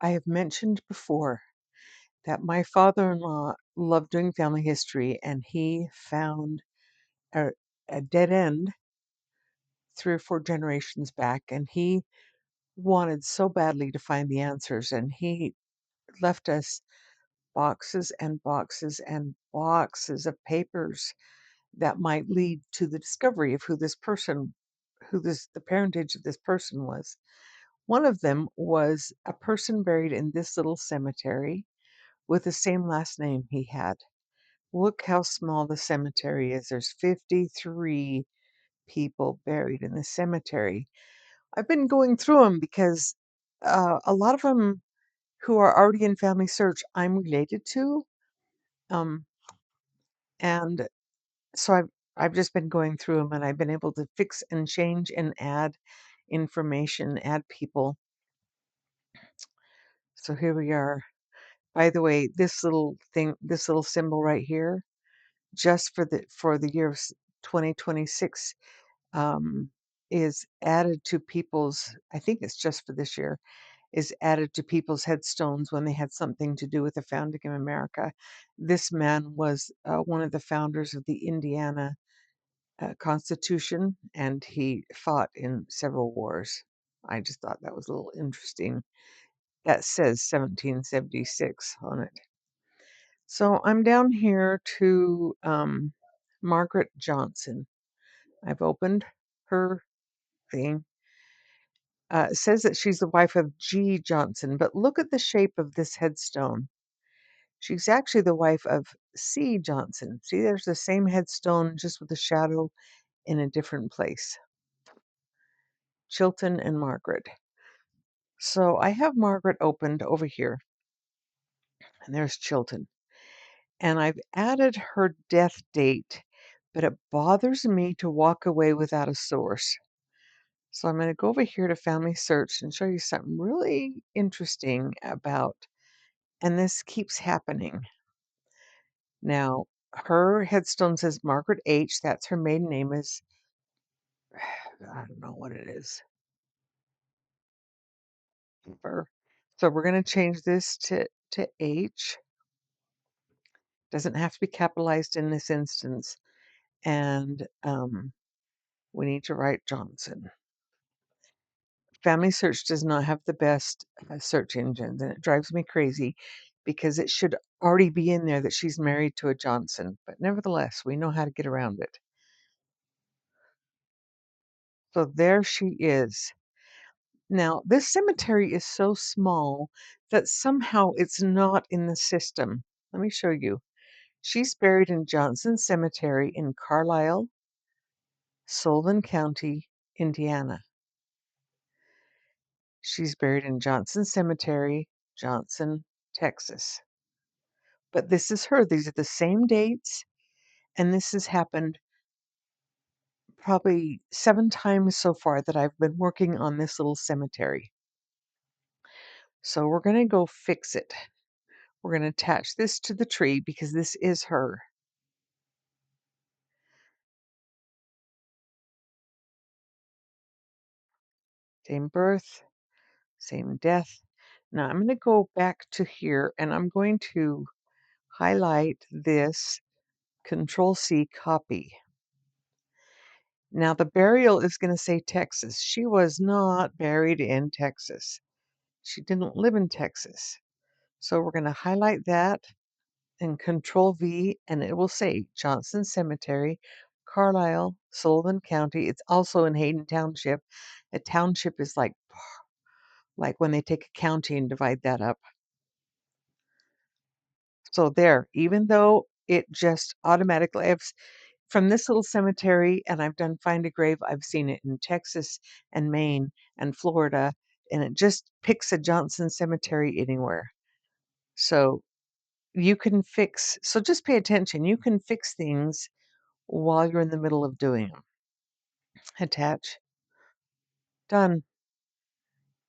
I have mentioned before that my father-in-law loved doing family history, and he found a, a dead end 3 or 4 generations back, and he wanted so badly to find the answers, and he left us boxes and boxes and boxes of papers that might lead to the discovery of the parentage of this person was. One of them was a person buried in this little cemetery with the same last name he had. Look how small the cemetery is. There's 53 people buried in the cemetery. I've been going through them because a lot of them who are already in Family Search, I'm related to. Um, and so I've just been going through them, and I've been able to fix and change and add information, add people. So here we are. By the way, this little symbol right here, just for the year of 2026, um, is added to people's. I think it's just for this year. Is added to people's headstones when they had something to do with the founding of America. This man was one of the founders of the Indiana Constitution, and he fought in several wars. I just thought that was a little interesting. That says 1776 on it. So I'm down here to Margaret Johnson. I've opened her thing. It says that she's the wife of G. Johnson, but look at the shape of this headstone. She's actually the wife of C. Johnson. See, there's the same headstone, just with a shadow in a different place. Chilton and Margaret. So I have Margaret opened over here, and there's Chilton. And I've added her death date, but it bothers me to walk away without a source. So I'm going to go over here to Family Search and show you something really interesting about, and this keeps happening. Now, her headstone says Margaret H. That's her maiden name is, I don't know what it is. So we're going to change this to H. Doesn't have to be capitalized in this instance. And we need to write Johnson. Family Search does not have the best search engines, and it drives me crazy because it should already be in there that she's married to a Johnson. But nevertheless, we know how to get around it. So there she is. Now, this cemetery is so small that somehow it's not in the system. Let me show you. She's buried in Johnson Cemetery in Carlisle, Sullivan County, Indiana. She's buried in Johnson Cemetery, Johnson, Texas. But this is her. These are the same dates, and this has happened probably 7 times so far that I've been working on this little cemetery. So we're going to go fix it. We're going to attach this to the tree because this is her. Same birth, same death. Now I'm going to go back to here, and I'm going to highlight this, Control C, copy. Now the burial is going to say Texas. She was not buried in Texas. She didn't live in Texas. So we're going to highlight that and Control V, and it will say Johnson Cemetery, Carlisle, Sullivan County. It's also in Hayden Township. A township is like when they take a county and divide that up. So there, even though it just automatically, from this little cemetery, and I've done Find a Grave, I've seen it in Texas and Maine and Florida, and it just picks a Johnson Cemetery anywhere. So you can fix, so just pay attention. You can fix things while you're in the middle of doing them. Attach. Done.